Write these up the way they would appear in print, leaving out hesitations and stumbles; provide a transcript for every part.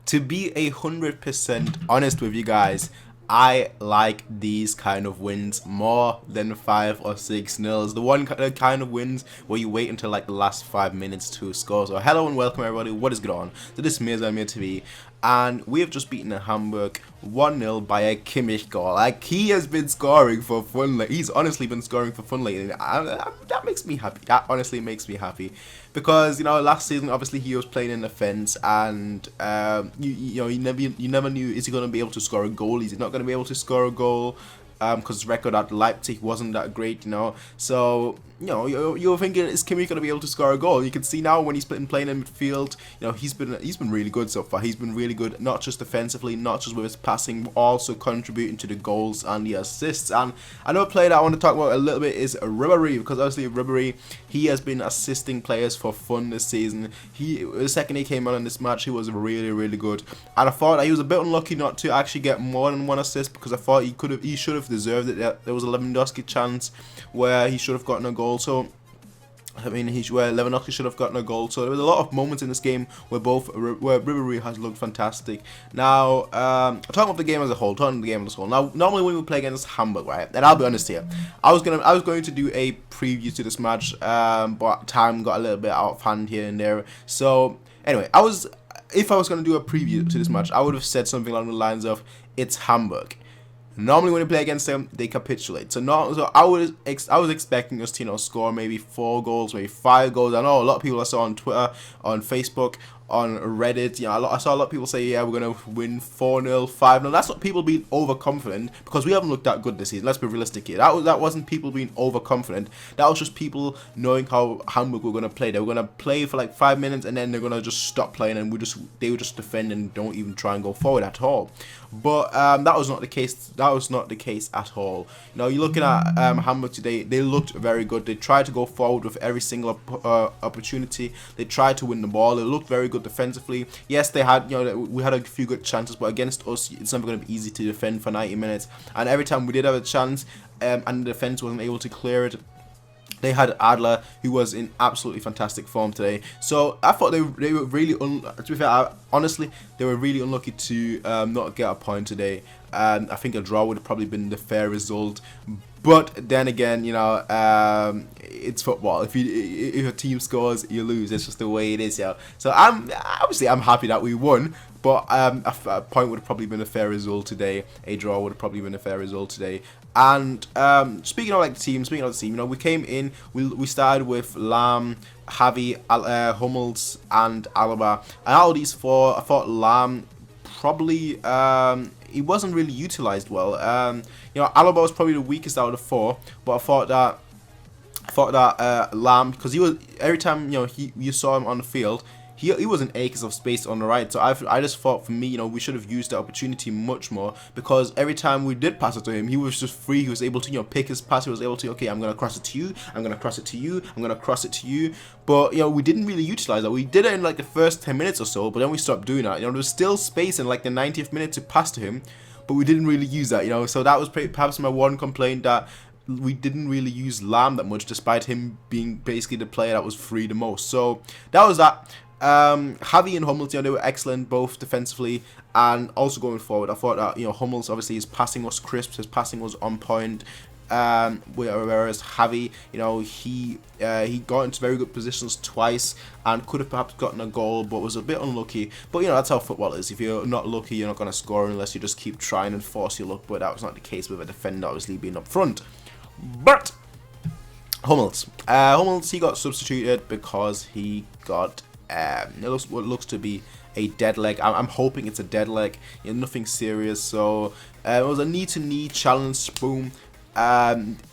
To be 100% honest with you guys, I like these kind of wins more than 5 or 6 nils. The kind of wins where you wait until like the last 5 minutes to score. So hello and welcome everybody, what is going on? So this is Mirza TV, and we have just beaten Hamburg 1-0 by a Kimmich goal. Like, he has been scoring for fun. Like, he's honestly been scoring for fun lately. That makes me happy. That honestly makes me happy. Because, you know, last season, obviously, he was playing in defence, and, you never knew, is he going to be able to score a goal? Is he not going to be able to score a goal? Because his record at Leipzig wasn't that great, you know. So, you know, you're thinking, is Kimmich going to be able to score a goal? You can see now when he's been playing in midfield, you know, he's been really good so far. He's been really good, not just defensively, not just with his passing, also contributing to the goals and the assists. And another player that I want to talk about a little bit is Ribery, because obviously Ribery, he has been assisting players for fun this season. The second he came on in this match, he was really, really good. And I thought that he was a bit unlucky not to actually get more than one assist, because I thought he should have deserved it. There was a Lewandowski chance where he should have gotten a goal. So I mean, where Lewandowski should have gotten a goal. So there was a lot of moments in this game where where Ribery has looked fantastic. Now, talking about the game as a whole, Now, normally when we play against Hamburg, right? And I'll be honest here, I was going to do a preview to this match, but time got a little bit out of hand here and there. So anyway, if I was going to do a preview to this match, I would have said something along the lines of, it's Hamburg. Normally, when you play against them, they capitulate. So I was expecting us to, you know, score maybe 4 goals, maybe 5 goals. I know a lot of people I saw on Twitter, on Facebook, on Reddit, you know, I saw a lot of people say, yeah, we're gonna win 4-0, 5-0. That's not people being overconfident, because we haven't looked that good this season. Let's be realistic here. That wasn't people being overconfident. That was just people knowing how Hamburg were gonna play. They were gonna play for like 5 minutes, and then they're gonna just stop playing, and they would just defend and don't even try and go forward at all. But that was not the case. That was not the case at all. You know, you're looking at Hamburg today. They looked very good. They tried to go forward with every single opportunity. They tried to win the ball. They looked very good defensively. Yes, they had, you know, we had a few good chances, but against us, it's never going to be easy to defend for 90 minutes. And every time we did have a chance, and the defense wasn't able to clear it, they had Adler, who was in absolutely fantastic form today. So I thought they were really, to be fair, honestly, they were really unlucky to not get a point today. I think a draw would have probably been the fair result. But then again, you know, it's football. If a team scores, you lose. It's just the way it is, yeah. So I'm happy that we won. But a point would have probably been a fair result today. A draw would have probably been a fair result today. And speaking of the team, you know, we came in. We started with Lam, Javi, Hummels, and Alaba. And out of these 4, I thought Lam probably he wasn't really utilized well. You know, Alaba was probably the weakest out of the 4, but I thought that Lam, because he was, every time, you know, you saw him on the field, he was an acres of space on the right. So I just thought, for me, you know, we should have used the opportunity much more, because every time we did pass it to him, he was just free. He was able to, you know, pick his pass. He was able to, okay, I'm gonna cross it to you, I'm gonna cross it to you, I'm gonna cross it to you. But, you know, we didn't really utilize that. We did it in like the first 10 minutes or so, but then we stopped doing that. You know, there was still space in like the 90th minute to pass to him, but we didn't really use that, you know. So that was perhaps my one complaint, that we didn't really use Lam that much, despite him being basically the player that was free the most. So that was that. Javi and Hummels, you know, they were excellent both defensively and also going forward. I thought that, you know, Hummels, obviously his passing was crisp, his passing was on point. Whereas Javi, you know, he got into very good positions twice and could have perhaps gotten a goal, but was a bit unlucky. But, you know, that's how football is. If you're not lucky, you're not going to score unless you just keep trying and force your luck. But that was not the case with a defender obviously being up front. But Hummels, he got substituted because he got what looks to be a dead leg. I'm hoping it's a dead leg, you know, nothing serious. So it was a knee-to-knee challenge. Boom.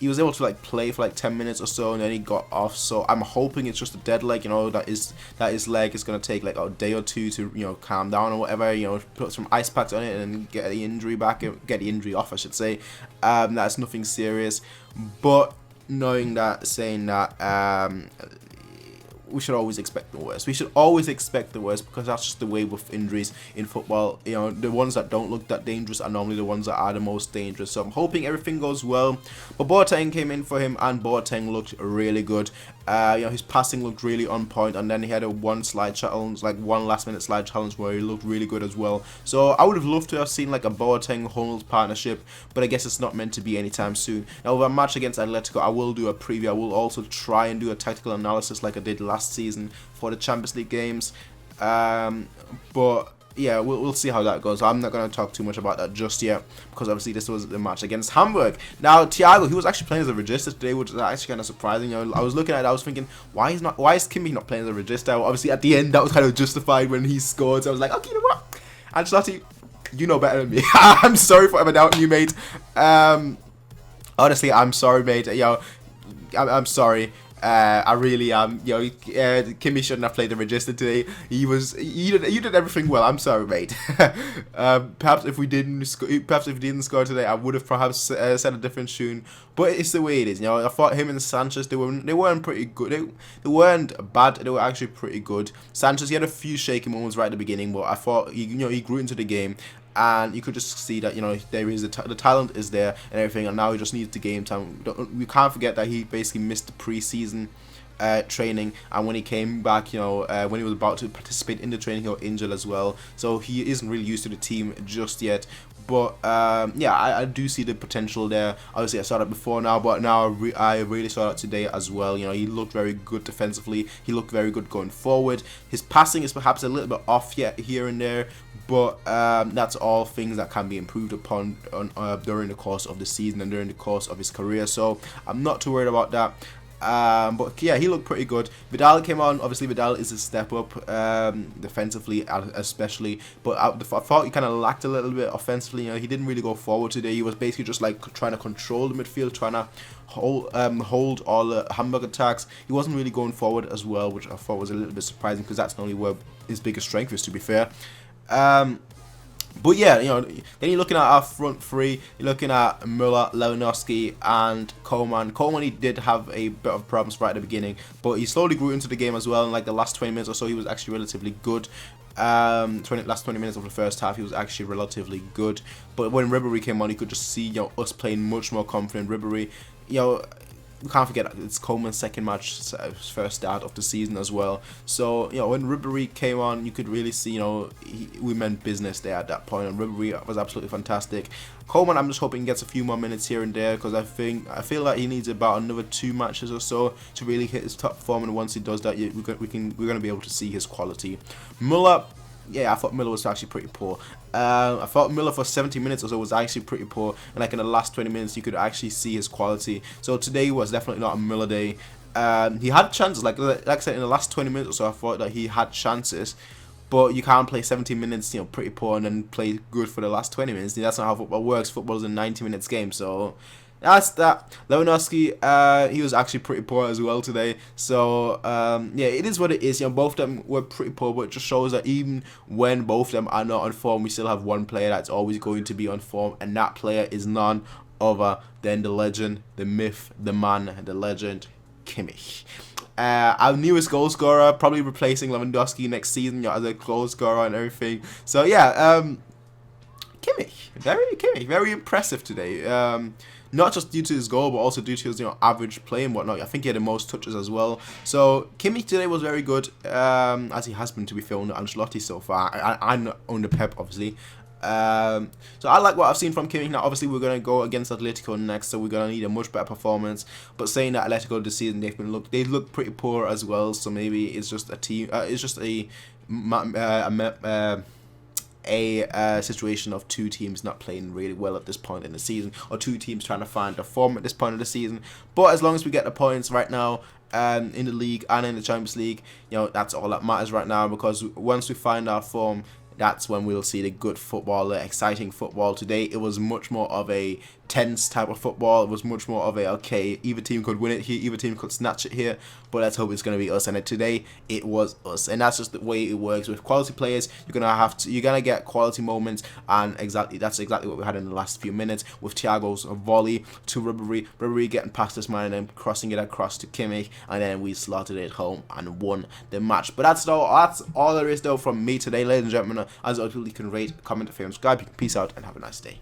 He was able to like play for like 10 minutes or so, and then he got off. So I'm hoping it's just a dead leg, you know, that his leg is gonna take like a day or two to, you know, calm down or whatever, you know, put some ice packs on it and get the injury back, get the injury off, I should say. That's nothing serious. But saying that, we should always expect the worst. We should always expect the worst, because that's just the way with injuries in football. You know, the ones that don't look that dangerous are normally the ones that are the most dangerous. So I'm hoping everything goes well. But Boateng came in for him, and Boateng looked really good. You know, his passing looked really on point, and then he had a one last minute slide challenge where he looked really good as well. So I would have loved to have seen like a Boateng Hummels partnership, but I guess it's not meant to be anytime soon. Now with a match against Atletico, I will do a preview. I will also try and do a tactical analysis like I did last season for the Champions League games. But yeah, we'll see how that goes. I'm not going to talk too much about that just yet, because obviously this was the match against Hamburg. Now Thiago, he was actually playing as a regista today, which is actually kind of surprising. You know, I was looking at it, I was thinking, why is Kimmich not playing as a regista? Well, obviously at the end that was kind of justified when he scored. So I was like, okay, you know what, Ancelotti, you know better than me. I'm sorry for ever doubting you, mate. Honestly, I'm sorry, mate. Yo, I'm sorry. I really am. You know, Kimmich shouldn't have played the regista today. You did everything well. I'm sorry, mate. Perhaps if we didn't score today, I would have perhaps said a different tune. But it's the way it is. You know, I thought him and Sanchez, they weren't pretty good. They weren't bad. They were actually pretty good. Sanchez, he had a few shaky moments right at the beginning, but I thought he grew into the game. And you could just see that, you know, there is the talent is there and everything, and now he just needs the game time. We can't forget that he basically missed the pre-season training, and when he came back, you know, when he was about to participate in the training, he got injured as well. So he isn't really used to the team just yet. But yeah, I do see the potential there. Obviously, I saw that before now, but now I really saw that today as well. You know, he looked very good defensively. He looked very good going forward. His passing is perhaps a little bit off yet here and there, but that's all things that can be improved upon during the course of the season and during the course of his career. So I'm not too worried about that. But yeah, he looked pretty good. Vidal came on. Obviously, Vidal is a step up defensively, especially. But I thought he kind of lacked a little bit offensively. You know, he didn't really go forward today. He was basically just like trying to control the midfield, trying to hold all the Hamburg attacks. He wasn't really going forward as well, which I thought was a little bit surprising, because that's normally where his biggest strength is, to be fair. But yeah, you know, then you're looking at our front three. You're looking at Müller, Lewandowski, and Coman. Coman, he did have a bit of problems right at the beginning, but he slowly grew into the game as well. In like the last 20 minutes or so, he was actually relatively good. Last 20 minutes of the first half, he was actually relatively good. But when Ribery came on, you could just see, you know, us playing much more confident. Ribery, you know, we can't forget it's Coleman's second match, first start of the season as well. So, you know, when Ribery came on, you could really see, you know, we meant business there at that point, and Ribery was absolutely fantastic. Coleman, I'm just hoping he gets a few more minutes here and there, because I feel like he needs about another 2 matches or so to really hit his top form, and once he does that, we're going to be able to see his quality. Müller, yeah, I thought Müller was actually pretty poor. I thought Müller for 70 minutes or so was actually pretty poor, and like in the last 20 minutes you could actually see his quality. So today was definitely not a Müller day. He had chances, like I said, in the last 20 minutes or so I thought that he had chances, but you can't play 70 minutes, you know, pretty poor and then play good for the last 20 minutes. That's not how football works. Football is a 90 minutes game, so that's that. Lewandowski, he was actually pretty poor as well today. So yeah, it is what it is. You know, both of them were pretty poor, but it just shows that even when both of them are not on form, we still have one player that's always going to be on form, and that player is none other than the legend, the myth, the man, the legend, Kimmich. Our newest goal scorer, probably replacing Lewandowski next season, you know, as a goal scorer and everything. So yeah, Kimmich, very impressive today. Not just due to his goal, but also due to his, you know, average play and whatnot. I think he had the most touches as well. So Kimmich today was very good, as he has been, to be fair, under Ancelotti so far. I'm not under Pep, obviously. So I like what I've seen from Kimmich. Now, obviously, we're going to go against Atletico next, so we're going to need a much better performance. But saying that, Atletico this season, they've looked pretty poor as well. So maybe it's just a team. It's just a situation of two teams not playing really well at this point in the season, or two teams trying to find a form at this point of the season. But as long as we get the points right now, in the league and in the Champions League, you know, that's all that matters right now, because once we find our form, that's when we'll see the good football, the exciting football. Today it was much more of a tense type of football. It was much more of a, okay, either team could win it here, either team could snatch it here, but let's hope it's going to be us. And today it was us, and that's just the way it works with quality players. You're gonna get quality moments, and that's exactly what we had in the last few minutes with Thiago's volley to Ribery getting past this man and then crossing it across to Kimmich, and then we slaughtered it home and won the match. But that's all there is though from me today, ladies and gentlemen. As always, you can rate, comment, favorite, subscribe. Peace out and have a nice day.